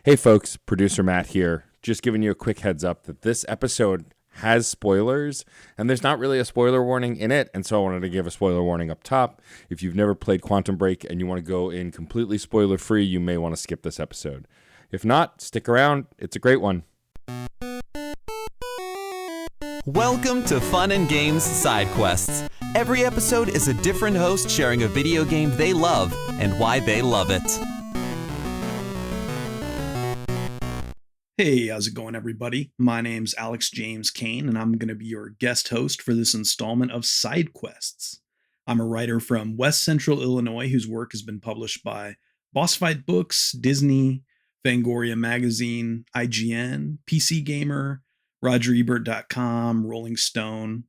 Hey folks, producer Matt here. Just giving you a quick heads up that this episode has spoilers, and there's not really a spoiler warning in it, and so I wanted to give a spoiler warning up top. If you've never played Quantum Break and you want to go in completely spoiler free, you may want to skip this episode. If not, stick around. It's a great one. Welcome to Fun and Games Side Quests. Every episode is a different host sharing a video game they love and why they love it. Hey, how's it going, everybody? My name's James Kane, and I'm going to be your guest host for this installment of Side Quests. I'm a writer from West Central Illinois whose work has been published by Boss Fight Books, Disney, Fangoria Magazine, IGN, PC Gamer, RogerEbert.com, Rolling Stone.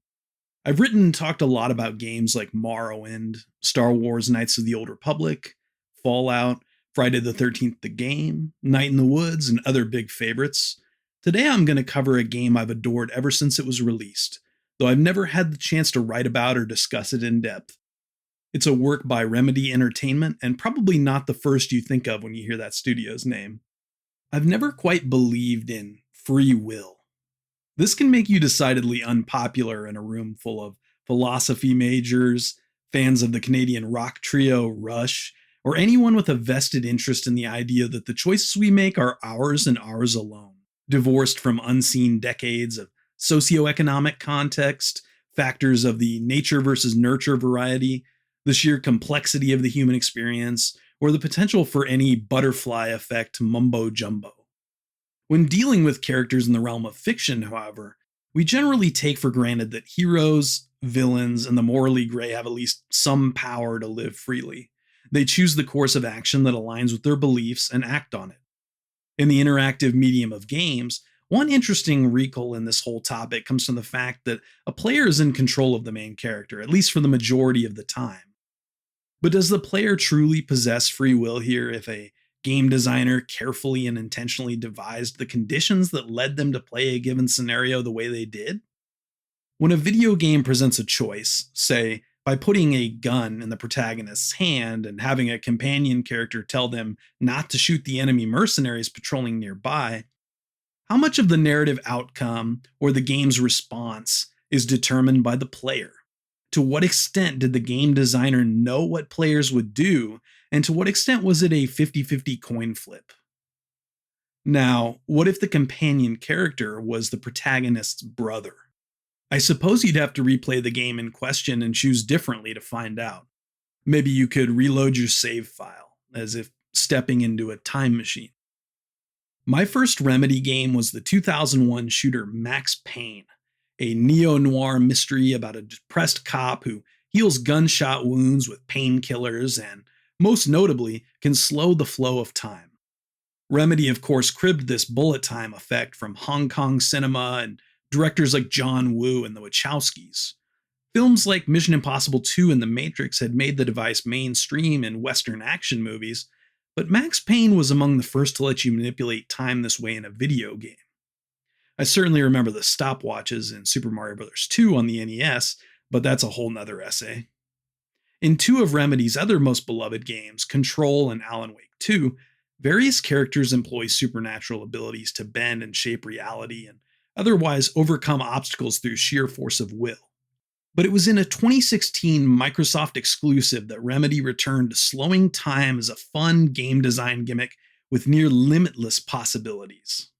I've written and talked a lot about games like Morrowind, Star Wars Knights of the Old Republic, Fallout, Friday the 13th the Game, Night in the Woods, and other big favorites. Today I'm going to cover a game I've adored ever since it was released, though I've never had the chance to write about or discuss it in depth. It's a work by Remedy Entertainment, and probably not the first you think of when you hear that studio's name. I've never quite believed in free will. This can make you decidedly unpopular in a room full of philosophy majors, fans of the Canadian rock trio Rush, or anyone with a vested interest in the idea that the choices we make are ours and ours alone, divorced from unseen decades of socioeconomic context, factors of the nature versus nurture variety, the sheer complexity of the human experience, or the potential for any butterfly effect mumbo jumbo. When dealing with characters in the realm of fiction, however, we generally take for granted that heroes, villains, and the morally gray have at least some power to live freely. They choose the course of action that aligns with their beliefs and act on it. In the interactive medium of games, one interesting wrinkle in this whole topic comes from the fact that a player is in control of the main character, at least for the majority of the time. But does the player truly possess free will here if a game designer carefully and intentionally devised the conditions that led them to play a given scenario the way they did? When a video game presents a choice, say, by putting a gun in the protagonist's hand and having a companion character tell them not to shoot the enemy mercenaries patrolling nearby, how much of the narrative outcome or the game's response is determined by the player? To what extent did the game designer know what players would do, and to what extent was it a 50-50 coin flip? Now, what if the companion character was the protagonist's brother? I suppose you'd have to replay the game in question and choose differently to find out. Maybe you could reload your save file, as if stepping into a time machine. My first Remedy game was the 2001 shooter Max Payne, a neo-noir mystery about a depressed cop who heals gunshot wounds with painkillers and, most notably, can slow the flow of time. Remedy, of course, cribbed this bullet time effect from Hong Kong cinema and directors like John Woo and the Wachowskis. Films like Mission Impossible 2 and The Matrix had made the device mainstream in Western action movies, but Max Payne was among the first to let you manipulate time this way in a video game. I certainly remember the stopwatches in Super Mario Bros. 2 on the NES, but that's a whole nother essay. In two of Remedy's other most beloved games, Control and Alan Wake 2, various characters employ supernatural abilities to bend and shape reality and otherwise overcome obstacles through sheer force of will. But it was in a 2016 Microsoft exclusive that Remedy returned to slowing time as a fun game design gimmick with near limitless possibilities.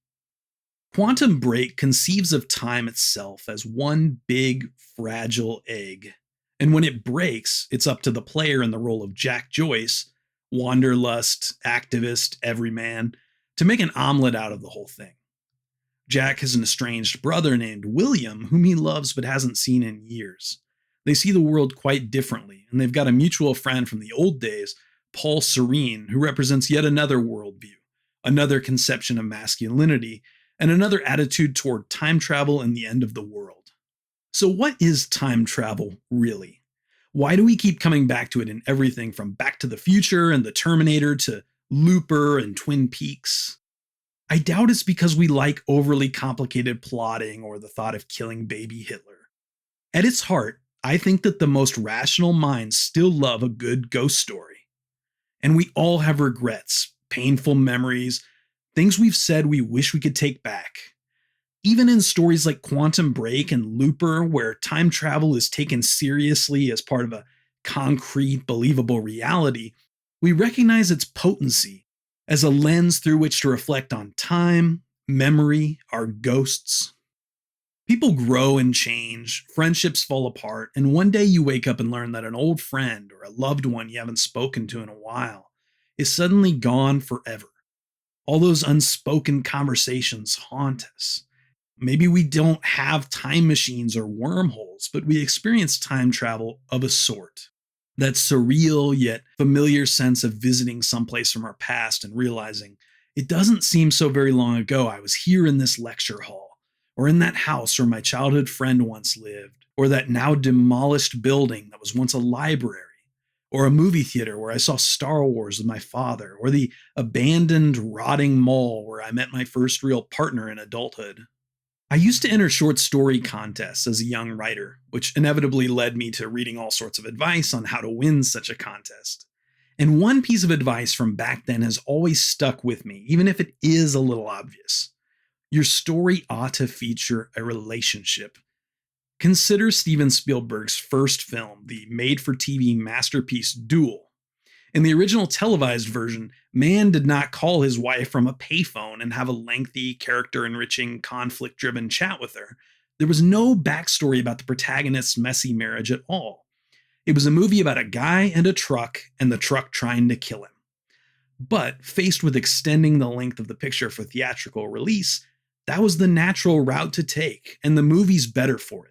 Quantum Break conceives of time itself as one big, fragile egg, and when it breaks, it's up to the player in the role of Jack Joyce, wanderlust, activist, everyman, to make an omelet out of the whole thing. Jack has an estranged brother named William, whom he loves but hasn't seen in years. They see the world quite differently, and they've got a mutual friend from the old days, Paul Serene, who represents yet another worldview, another conception of masculinity, and another attitude toward time travel and the end of the world. So what is time travel, really? Why do we keep coming back to it in everything from Back to the Future and The Terminator to Looper and Twin Peaks? I doubt it's because we like overly complicated plotting or the thought of killing baby Hitler. At its heart, I think that the most rational minds still love a good ghost story. And we all have regrets, painful memories, things we've said we wish we could take back. Even in stories like Quantum Break and Looper, where time travel is taken seriously as part of a concrete, believable reality, we recognize its potency as a lens through which to reflect on time, memory, our ghosts. People grow and change, friendships fall apart, and one day you wake up and learn that an old friend or a loved one you haven't spoken to in a while is suddenly gone forever. All those unspoken conversations haunt us. Maybe we don't have time machines or wormholes, but we experience time travel of a sort. That surreal yet familiar sense of visiting someplace from our past and realizing it doesn't seem so very long ago I was here in this lecture hall, or in that house where my childhood friend once lived, or that now demolished building that was once a library, or a movie theater where I saw Star Wars with my father, or the abandoned, rotting mall where I met my first real partner in adulthood. I used to enter short story contests as a young writer, which inevitably led me to reading all sorts of advice on how to win such a contest. And one piece of advice from back then has always stuck with me, even if it is a little obvious. Your story ought to feature a relationship. Consider Steven Spielberg's first film, the made-for-TV masterpiece Duel. In the original televised version, man did not call his wife from a payphone and have a lengthy, character-enriching, conflict-driven chat with her. There was no backstory about the protagonist's messy marriage at all. It was a movie about a guy and a truck, and the truck trying to kill him. But, faced with extending the length of the picture for theatrical release, that was the natural route to take, and the movie's better for it.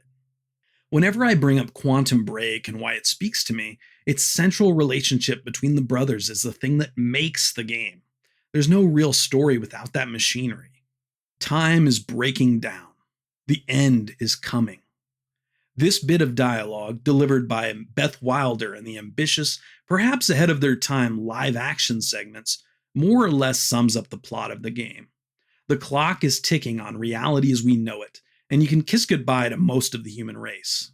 Whenever I bring up Quantum Break and why it speaks to me, its central relationship between the brothers is the thing that makes the game. There's no real story without that machinery. Time is breaking down. The end is coming. This bit of dialogue, delivered by Beth Wilder in the ambitious, perhaps ahead of their time live-action segments, more or less sums up the plot of the game. The clock is ticking on reality as we know it, and you can kiss goodbye to most of the human race.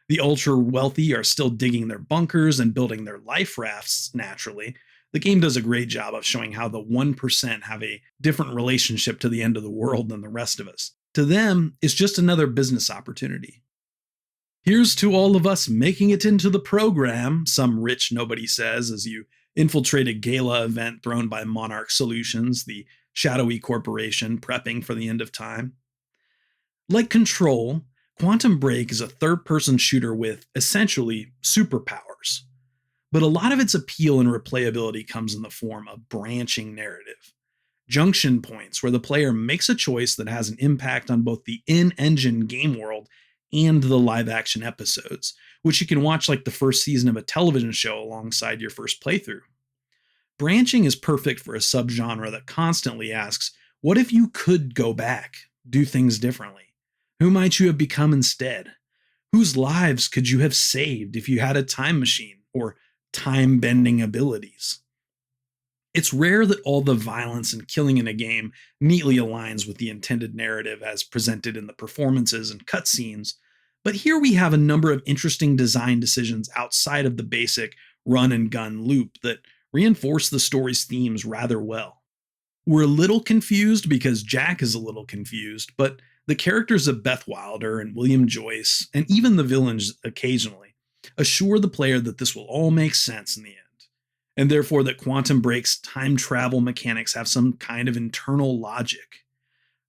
The ultra-wealthy are still digging their bunkers and building their life rafts naturally. The game does a great job of showing how the 1% have a different relationship to the end of the world than the rest of us. To them, it's just another business opportunity. Here's to all of us making it into the program, some rich nobody says as you infiltrate a gala event thrown by Monarch Solutions, the shadowy corporation prepping for the end of time. Like Control, Quantum Break is a third-person shooter with, essentially, superpowers. But a lot of its appeal and replayability comes in the form of branching narrative. Junction points where the player makes a choice that has an impact on both the in-engine game world and the live-action episodes, which you can watch like the first season of a television show alongside your first playthrough. Branching is perfect for a subgenre that constantly asks, what if you could go back, do things differently? Who might you have become instead? Whose lives could you have saved if you had a time machine or time-bending abilities? It's rare that all the violence and killing in a game neatly aligns with the intended narrative as presented in the performances and cutscenes, but here we have a number of interesting design decisions outside of the basic run-and-gun loop that reinforce the story's themes rather well. We're a little confused because Jack is a little confused, but the characters of Beth Wilder and William Joyce, and even the villains occasionally, assure the player that this will all make sense in the end, and therefore that Quantum Break's time travel mechanics have some kind of internal logic.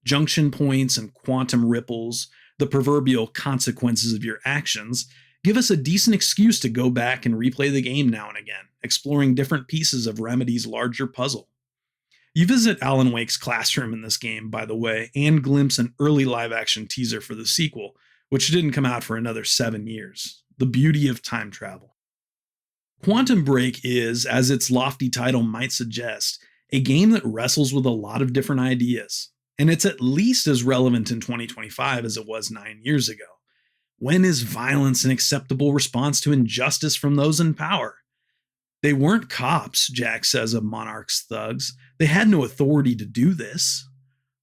Junction points and quantum ripples, the proverbial consequences of your actions, give us a decent excuse to go back and replay the game now and again, exploring different pieces of Remedy's larger puzzle. You visit Alan Wake's classroom in this game, by the way, and glimpse an early live-action teaser for the sequel, which didn't come out for another 7 years. The beauty of time travel. Quantum Break is, as its lofty title might suggest, a game that wrestles with a lot of different ideas, and it's at least as relevant in 2025 as it was 9 years ago. When is violence an acceptable response to injustice from those in power? They weren't cops, Jack says of Monarch's thugs. They had no authority to do this.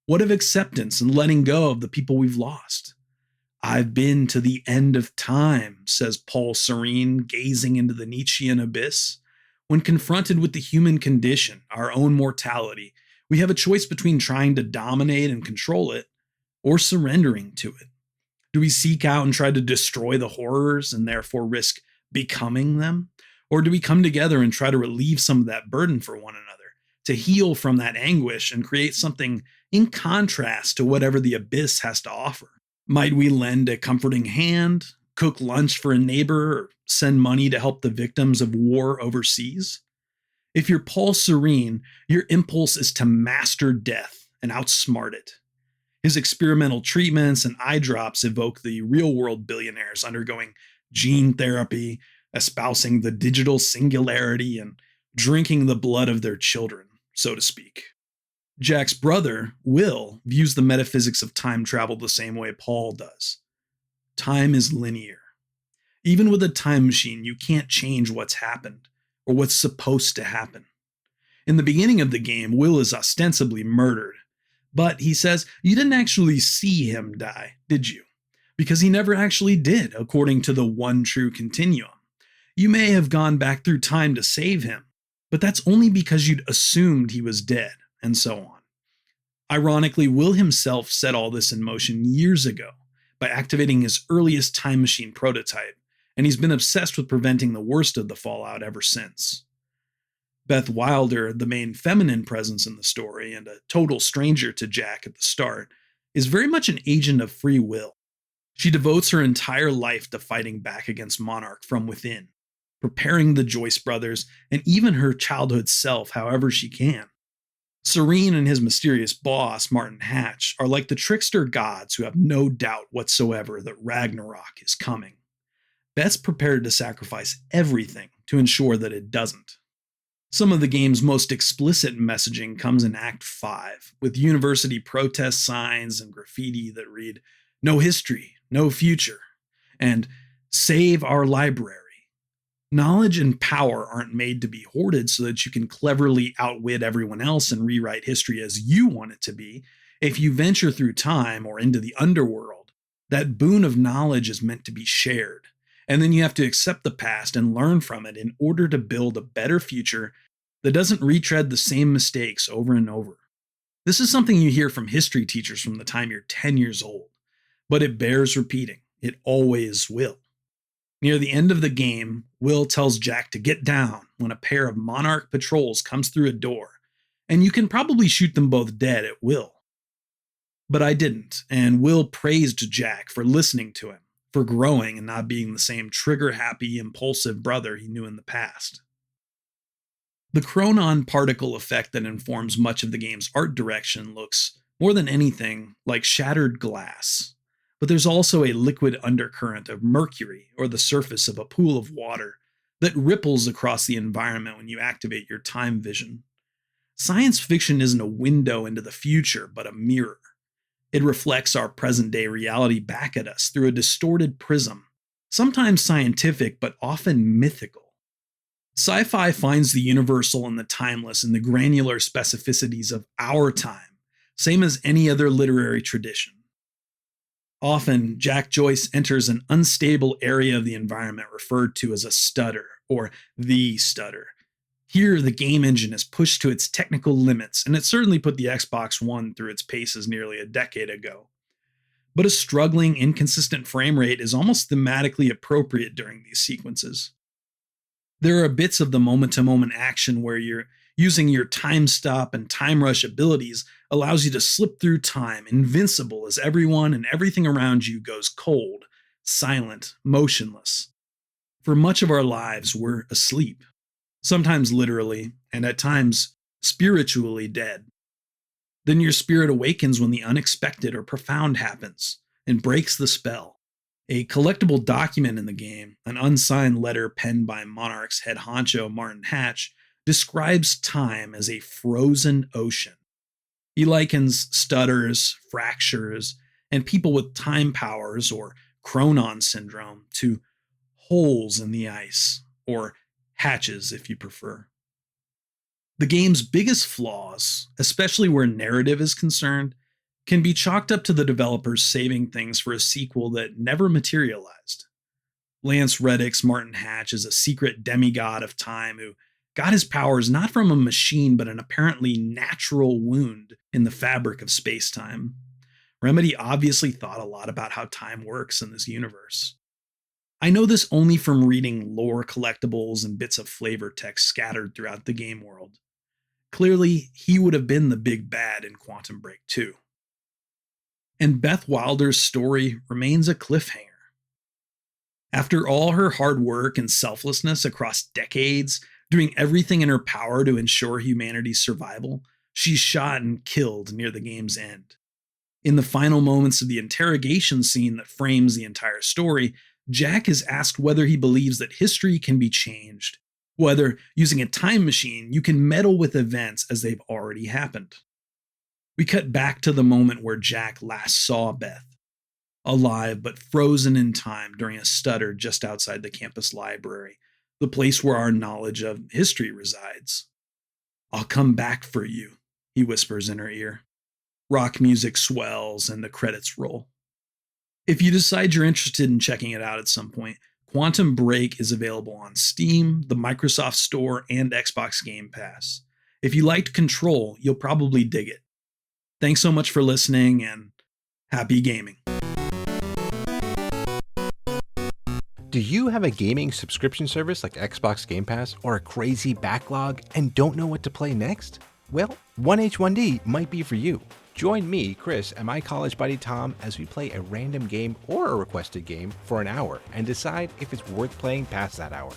What of acceptance and letting go of the people we've lost? I've been to the end of time, says Paul Serene, gazing into the Nietzschean abyss. When confronted with the human condition, our own mortality, We have a choice between trying to dominate and control it or surrendering to it. Do we seek out and try to destroy the horrors and therefore risk becoming them? Or do we come together and try to relieve some of that burden for one another, to heal from that anguish and create something in contrast to whatever the abyss has to offer? Might we lend a comforting hand, cook lunch for a neighbor, or send money to help the victims of war overseas? If you're Paul Serene, your impulse is to master death and outsmart it. His experimental treatments and eye drops evoke the real-world billionaires undergoing gene therapy, espousing the digital singularity, and drinking the blood of their children, so to speak. Jack's brother, Will, views the metaphysics of time travel the same way Paul does. Time is linear. Even with a time machine, you can't change what's happened or what's supposed to happen. In the beginning of the game, Will is ostensibly murdered, but he says you didn't actually see him die, did you? Because he never actually did, according to the one true continuum. You may have gone back through time to save him, but that's only because you'd assumed he was dead, and so on. Ironically, Will himself set all this in motion years ago by activating his earliest time machine prototype, and he's been obsessed with preventing the worst of the fallout ever since. Beth Wilder, the main feminine presence in the story and a total stranger to Jack at the start, is very much an agent of free will. She devotes her entire life to fighting back against Monarch from within, preparing the Joyce brothers and even her childhood self however she can. Serene and his mysterious boss, Martin Hatch, are like the trickster gods who have no doubt whatsoever that Ragnarok is coming. Beth's prepared to sacrifice everything to ensure that it doesn't. Some of the game's most explicit messaging comes in Act 5, with university protest signs and graffiti that read, "No history, no future," and "Save our library." Knowledge and power aren't made to be hoarded so that you can cleverly outwit everyone else and rewrite history as you want it to be. If you venture through time or into the underworld, that boon of knowledge is meant to be shared. And then you have to accept the past and learn from it in order to build a better future that doesn't retread the same mistakes over and over. This is something you hear from history teachers from the time you're 10 years old, but it bears repeating. It always will. Near the end of the game, Will tells Jack to get down when a pair of Monarch patrols comes through a door, and you can probably shoot them both dead at will. But I didn't, and Will praised Jack for listening to him, for growing and not being the same trigger-happy, impulsive brother he knew in the past. The chronon particle effect that informs much of the game's art direction looks, more than anything, like shattered glass. But there's also a liquid undercurrent of mercury, or the surface of a pool of water, that ripples across the environment when you activate your time vision. Science fiction isn't a window into the future, but a mirror. It reflects our present-day reality back at us through a distorted prism, sometimes scientific but often mythical. Sci-fi finds the universal and the timeless in the granular specificities of our time, same as any other literary tradition. Often, Jack Joyce enters an unstable area of the environment referred to as a stutter, or the stutter. Here, the game engine is pushed to its technical limits, and it certainly put the Xbox One through its paces nearly a decade ago. But a struggling, inconsistent frame rate is almost thematically appropriate during these sequences. There are bits of the moment-to-moment action where you're using your time stop and time rush abilities allows you to slip through time, invincible as everyone and everything around you goes cold, silent, motionless. For much of our lives, we're asleep. Sometimes literally, and at times spiritually dead. Then your spirit awakens when the unexpected or profound happens and breaks the spell. A collectible document in the game, an unsigned letter penned by Monarch's head honcho Martin Hatch, describes time as a frozen ocean. He likens stutters, fractures, and people with time powers, or chronon syndrome, to holes in the ice, or hatches if you prefer. The game's biggest flaws, especially where narrative is concerned, can be chalked up to the developers saving things for a sequel that never materialized. Lance Reddick's Martin Hatch is a secret demigod of time who got his powers not from a machine but an apparently natural wound in the fabric of space-time. Remedy obviously thought a lot about how time works in this universe. I know this only from reading lore collectibles and bits of flavor text scattered throughout the game world. Clearly, he would have been the big bad in Quantum Break 2. And Beth Wilder's story remains a cliffhanger. After all her hard work and selflessness across decades, doing everything in her power to ensure humanity's survival, she's shot and killed near the game's end. In the final moments of the interrogation scene that frames the entire story, Jack is asked whether he believes that history can be changed, whether, using a time machine, you can meddle with events as they've already happened. We cut back to the moment where Jack last saw Beth, alive but frozen in time during a stutter just outside the campus library, the place where our knowledge of history resides. "I'll come back for you," he whispers in her ear. Rock music swells and the credits roll. If you decide you're interested in checking it out at some point, Quantum Break is available on Steam, the Microsoft Store, and Xbox Game Pass. If you liked Control, you'll probably dig it. Thanks so much for listening, and happy gaming. Do you have a gaming subscription service like Xbox Game Pass or a crazy backlog and don't know what to play next? Well, 1H1D might be for you. Join me, Chris, and my college buddy Tom as we play a random game or a requested game for an hour and decide if it's worth playing past that hour.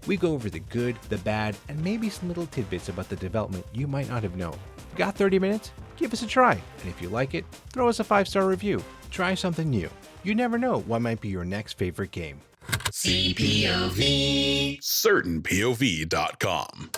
We go over the good, the bad, and maybe some little tidbits about the development you might not have known. Got 30 minutes? Give us a try, and if you like it, throw us a 5-star review. Try something new. You never know what might be your next favorite game. CPOV. CertainPOV.com.